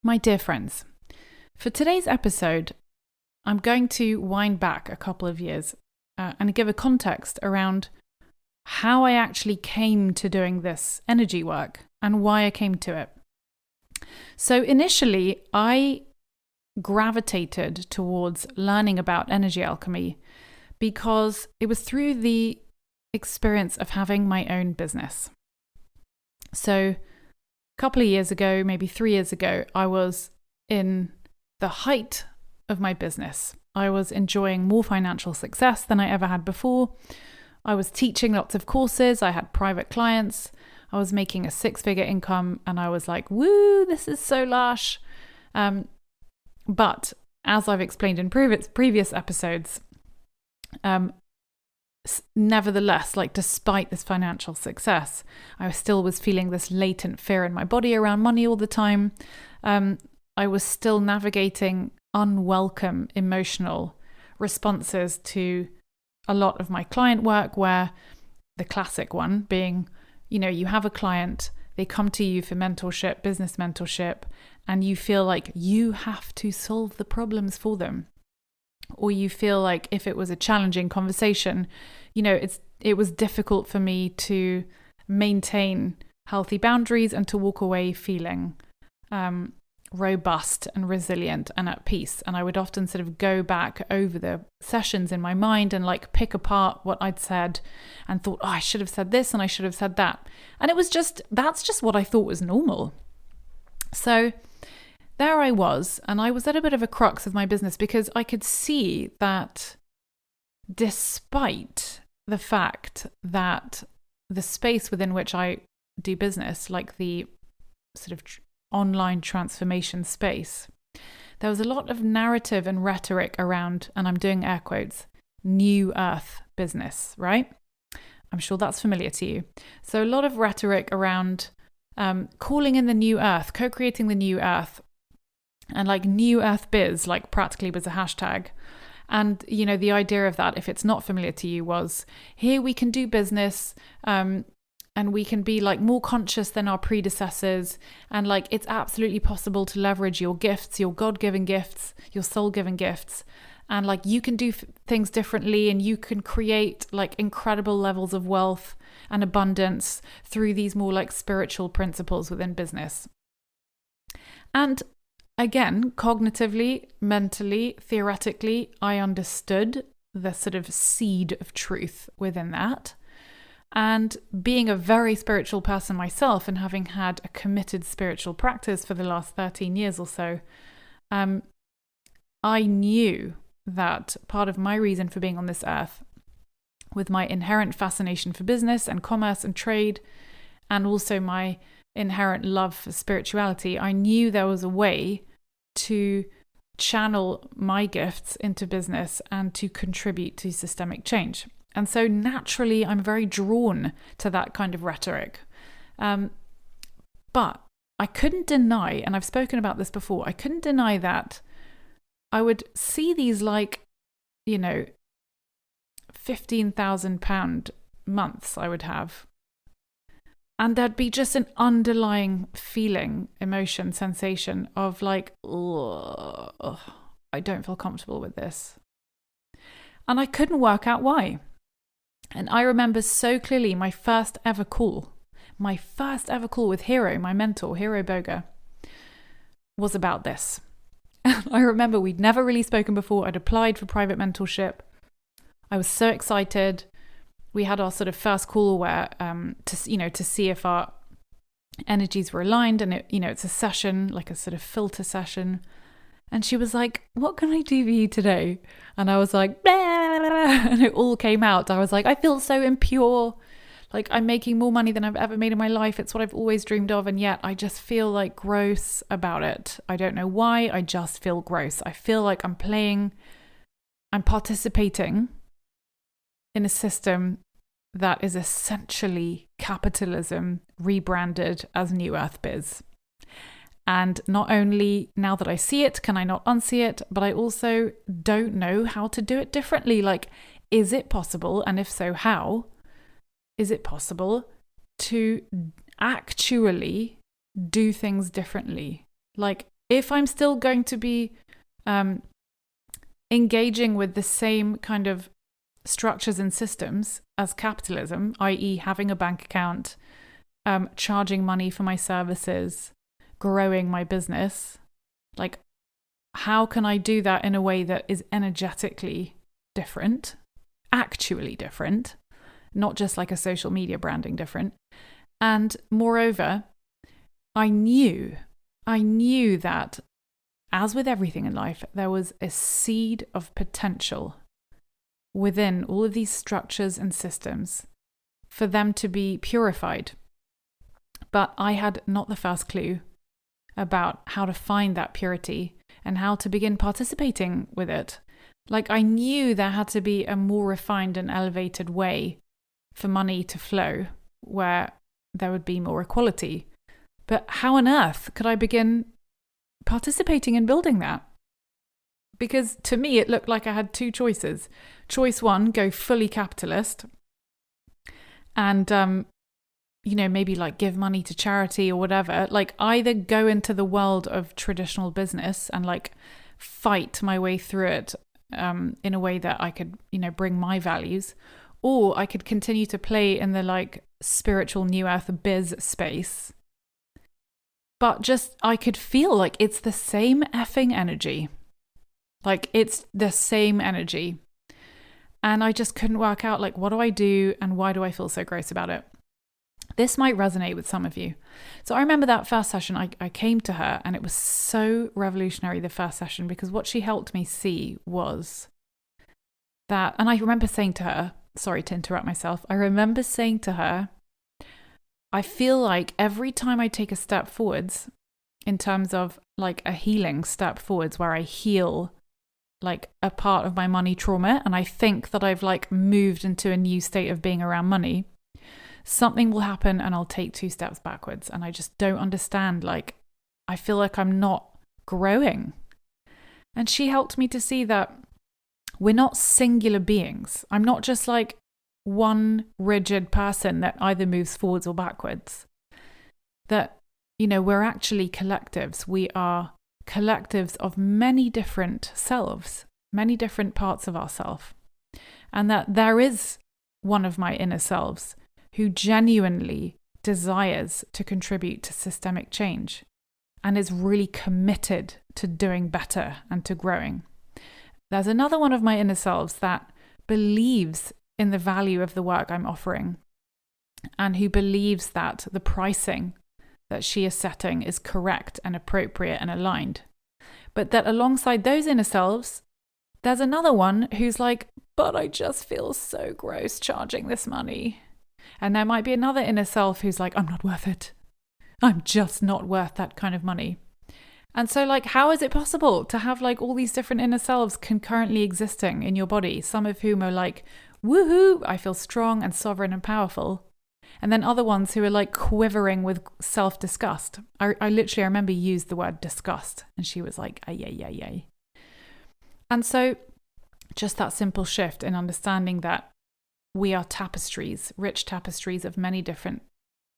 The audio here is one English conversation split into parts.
My dear friends, for today's episode, I'm going to wind back a couple of years and give a context around how I actually came to doing this energy work and why I came to it. So initially, I gravitated towards learning about energy alchemy because it was through the experience of having my own business. So a couple of years ago, maybe 3 years ago, I was in the height of my business. I was enjoying more financial success than I ever had before. I was teaching lots of courses. I had private clients. I was making a 6-figure income and I was like, woo, this is so lush. But as I've explained in previous episodes, nevertheless, despite this financial success, I still was feeling this latent fear in my body around money all the time. I was still navigating unwelcome emotional responses to a lot of my client work, where the classic one being, you have a client, they come to you for mentorship, business mentorship, and you feel like you have to solve the problems for them. Or you feel like if it was a challenging conversation, it was difficult for me to maintain healthy boundaries and to walk away feeling robust and resilient and at peace. And I would often sort of go back over the sessions in my mind and pick apart what I'd said and thought, I should have said this and I should have said that. And that's just what I thought was normal. So there I was, and I was at a bit of a crux of my business because I could see that despite the fact that the space within which I do business, like the sort of online transformation space, there was a lot of narrative and rhetoric around, and I'm doing air quotes, new earth business, right? I'm sure that's familiar to you. So a lot of rhetoric around calling in the new earth, co-creating the new earth, and new earth biz, practically was a hashtag. And, the idea of that, if it's not familiar to you, was here we can do business and we can be more conscious than our predecessors. And it's absolutely possible to leverage your gifts, your God-given gifts, your soul-given gifts. And you can do things differently and you can create incredible levels of wealth and abundance through these more spiritual principles within business. And again, cognitively, mentally, theoretically, I understood the sort of seed of truth within that. And being a very spiritual person myself and having had a committed spiritual practice for the last 13 years or so, I knew that part of my reason for being on this earth, with my inherent fascination for business and commerce and trade, and also my inherent love for spirituality, I knew there was a way to channel my gifts into business and to contribute to systemic change. And so naturally, I'm very drawn to that kind of rhetoric. But I couldn't deny, and I've spoken about this before, I couldn't deny that I would see these £15,000 months I would have. And there'd be just an underlying feeling, emotion, sensation of I don't feel comfortable with this. And I couldn't work out why. And I remember so clearly my first ever call with Hero, my mentor, Hero Boga, was about this. I remember we'd never really spoken before. I'd applied for private mentorship. I was so excited. We had our sort of first call where to see if our energies were aligned, and it's a session, like a sort of filter session. And she was like, "What can I do for you today?" And I was like, "Blah," and it all came out. I was like, "I feel so impure. I'm making more money than I've ever made in my life. It's what I've always dreamed of, and yet I just feel gross about it. I don't know why. I just feel gross. I feel like I'm participating in a system that is essentially capitalism rebranded as New Earth Biz. And not only now that I see it, can I not unsee it, but I also don't know how to do it differently. Is it possible? And if so, how is it possible to actually do things differently? if I'm still going to be engaging with the same kind of structures and systems as capitalism, i.e. having a bank account, charging money for my services, growing my business, like, how can I do that in a way that is energetically different, actually different, not just like a social media branding different? And moreover, I knew that, as with everything in life, there was a seed of potential within all of these structures and systems for them to be purified. But I had not the first clue about how to find that purity and how to begin participating with it. Like, I knew there had to be a more refined and elevated way for money to flow where there would be more equality. But how on earth could I begin participating in building that? Because to me, it looked like I had two choices. Choice one, go fully capitalist and, maybe like give money to charity or whatever. Like, either go into the world of traditional business and like fight my way through it in a way that I could, bring my values, or I could continue to play in the like spiritual new earth biz space. But just, I could feel like it's the same effing energy. Like, it's the same energy. And I just couldn't work out, like, what do I do and why do I feel so gross about it? This might resonate with some of you. So I remember that first session, I came to her and it was so revolutionary, the first session, because what she helped me see was that, and I remember saying to her, sorry to interrupt myself, I remember saying to her, I feel like every time I take a step forwards in terms of like a healing step forwards where I heal like a part of my money trauma and I think that I've like moved into a new state of being around money, something will happen and I'll take 2 steps backwards. And I just don't understand. Like, I feel like I'm not growing. And she helped me to see that we're not singular beings. I'm not just like one rigid person that either moves forwards or backwards. That, we're actually collectives. We are collectives of many different selves, many different parts of ourself. And that there is one of my inner selves who genuinely desires to contribute to systemic change and is really committed to doing better and to growing. There's another one of my inner selves that believes in the value of the work I'm offering and who believes that the pricing that she is setting is correct and appropriate and aligned. But that alongside those inner selves, there's another one who's like, but I just feel so gross charging this money. And there might be another inner self who's like, I'm not worth it. I'm just not worth that kind of money. And so like, how is it possible to have like all these different inner selves concurrently existing in your body? Some of whom are like, woohoo, I feel strong and sovereign and powerful. And then other ones who are like quivering with self-disgust. I remember used the word disgust. And she was like, ay, ay, ay, ay. And so just that simple shift in understanding that we are tapestries, rich tapestries of many different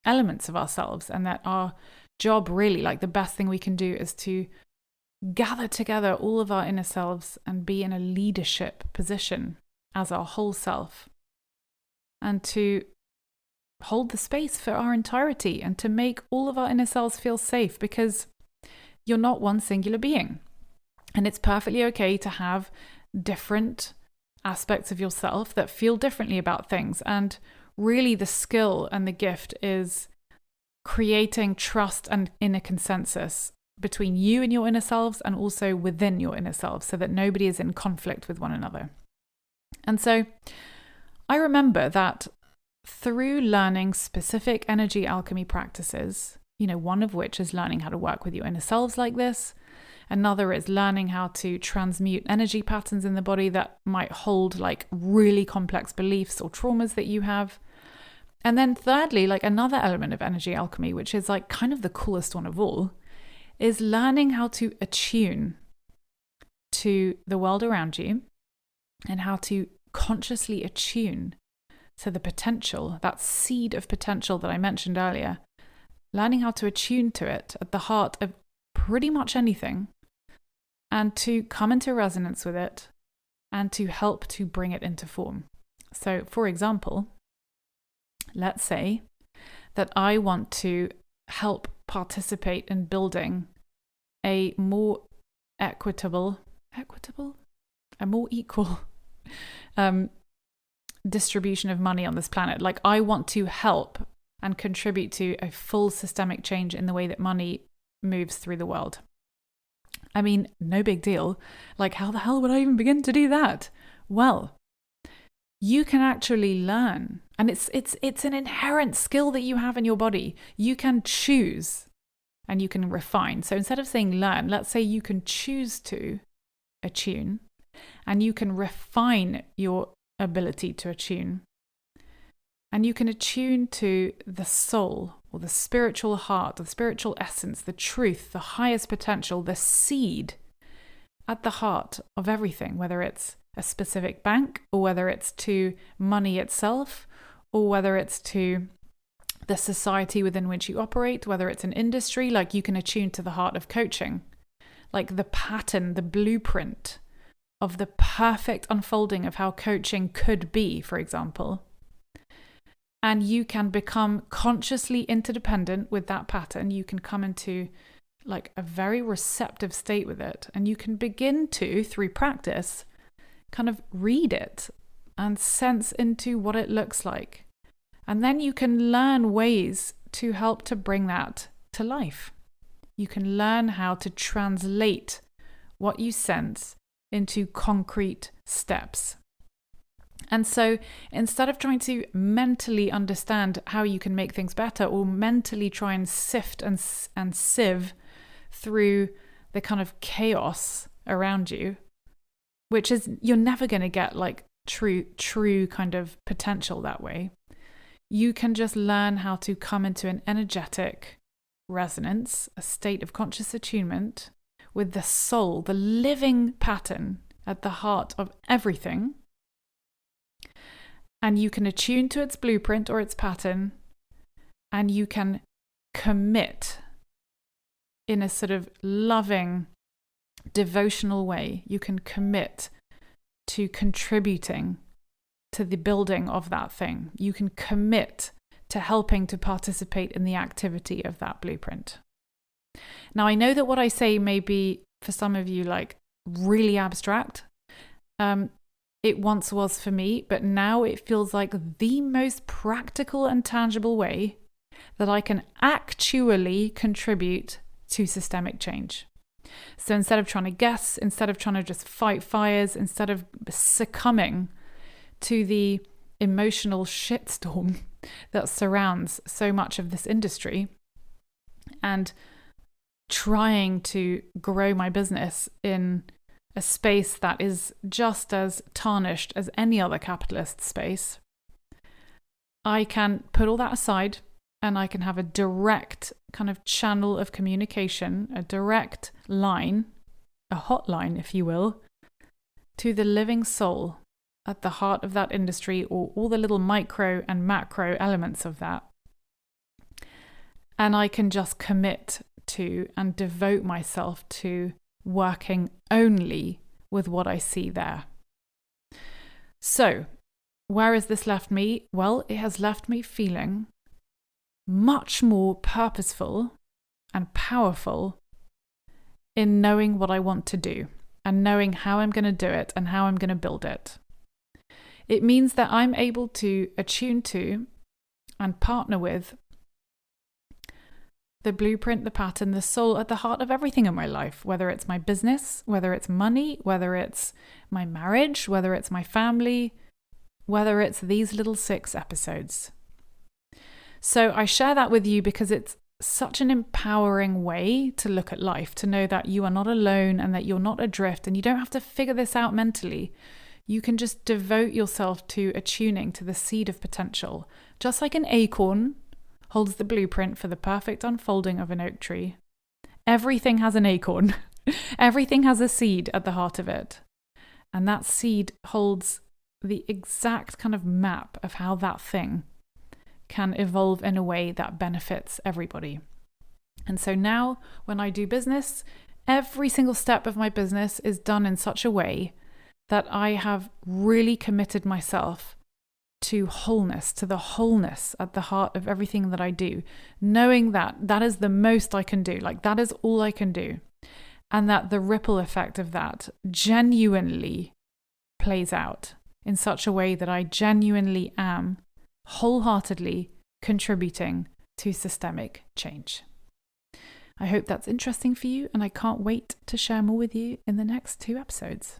elements of ourselves, and that our job really, like the best thing we can do is to gather together all of our inner selves and be in a leadership position as our whole self, and to hold the space for our entirety and to make all of our inner selves feel safe, because you're not one singular being. And it's perfectly okay to have different aspects of yourself that feel differently about things. And really the skill and the gift is creating trust and inner consensus between you and your inner selves, and also within your inner selves, so that nobody is in conflict with one another. And so I remember that through learning specific energy alchemy practices, one of which is learning how to work with your inner selves like this. Another is learning how to transmute energy patterns in the body that might hold like really complex beliefs or traumas that you have. And then thirdly, like another element of energy alchemy, which is like kind of the coolest one of all, is learning how to attune to the world around you and how to consciously attune to the potential, that seed of potential that I mentioned earlier, learning how to attune to it at the heart of pretty much anything and to come into resonance with it and to help to bring it into form. So, for example, let's say that I want to help participate in building a more equal distribution of money on this planet. Like, I want to help and contribute to a full systemic change in the way that money moves through the world. I mean, no big deal. Like, how the hell would I even begin to do that? Well, you can actually learn, and it's an inherent skill that you have in your body. You can choose and you can refine. So instead of saying learn, let's say you can choose to attune, and you can refine your ability to attune. And you can attune to the soul or the spiritual heart, the spiritual essence, the truth, the highest potential, the seed at the heart of everything, whether it's a specific bank or whether it's to money itself or whether it's to the society within which you operate, whether it's an industry. Like, you can attune to the heart of coaching, like the pattern, the blueprint of the perfect unfolding of how coaching could be, for example. And you can become consciously interdependent with that pattern. You can come into like a very receptive state with it. And you can begin to, through practice, kind of read it and sense into what it looks like. And then you can learn ways to help to bring that to life. You can learn how to translate what you sense into concrete steps. And so instead of trying to mentally understand how you can make things better or mentally try and sift and sieve through the kind of chaos around you, which is, you're never going to get like true kind of potential that way. You can just learn how to come into an energetic resonance, a state of conscious attunement with the soul, the living pattern at the heart of everything. And you can attune to its blueprint or its pattern, and you can commit in a sort of loving, devotional way. You can commit to contributing to the building of that thing. You can commit to helping to participate in the activity of that blueprint. Now, I know that what I say may be, for some of you, like really abstract. It once was for me, but now it feels like the most practical and tangible way that I can actually contribute to systemic change. So instead of trying to guess, instead of trying to just fight fires, instead of succumbing to the emotional shitstorm that surrounds so much of this industry and trying to grow my business in a space that is just as tarnished as any other capitalist space, I can put all that aside and I can have a direct kind of channel of communication, a direct line, a hotline, if you will, to the living soul at the heart of that industry, or all the little micro and macro elements of that. And I can just commit to and devote myself to working only with what I see there. So, where has this left me? Well, it has left me feeling much more purposeful and powerful in knowing what I want to do and knowing how I'm going to do it and how I'm going to build it. It means that I'm able to attune to and partner with the blueprint, the pattern, the soul at the heart of everything in my life, whether it's my business, whether it's money, whether it's my marriage, whether it's my family, whether it's these little 6 episodes. So I share that with you because it's such an empowering way to look at life, to know that you are not alone and that you're not adrift and you don't have to figure this out mentally. You can just devote yourself to attuning to the seed of potential, just like an acorn holds the blueprint for the perfect unfolding of an oak tree. Everything has an acorn. Everything has a seed at the heart of it. And that seed holds the exact kind of map of how that thing can evolve in a way that benefits everybody. And so now when I do business, every single step of my business is done in such a way that I have really committed myself to wholeness, to the wholeness at the heart of everything that I do, knowing that that is the most I can do, like that is all I can do, and that the ripple effect of that genuinely plays out in such a way that I genuinely am wholeheartedly contributing to systemic change. I hope that's interesting for you, and I can't wait to share more with you in the next 2 episodes.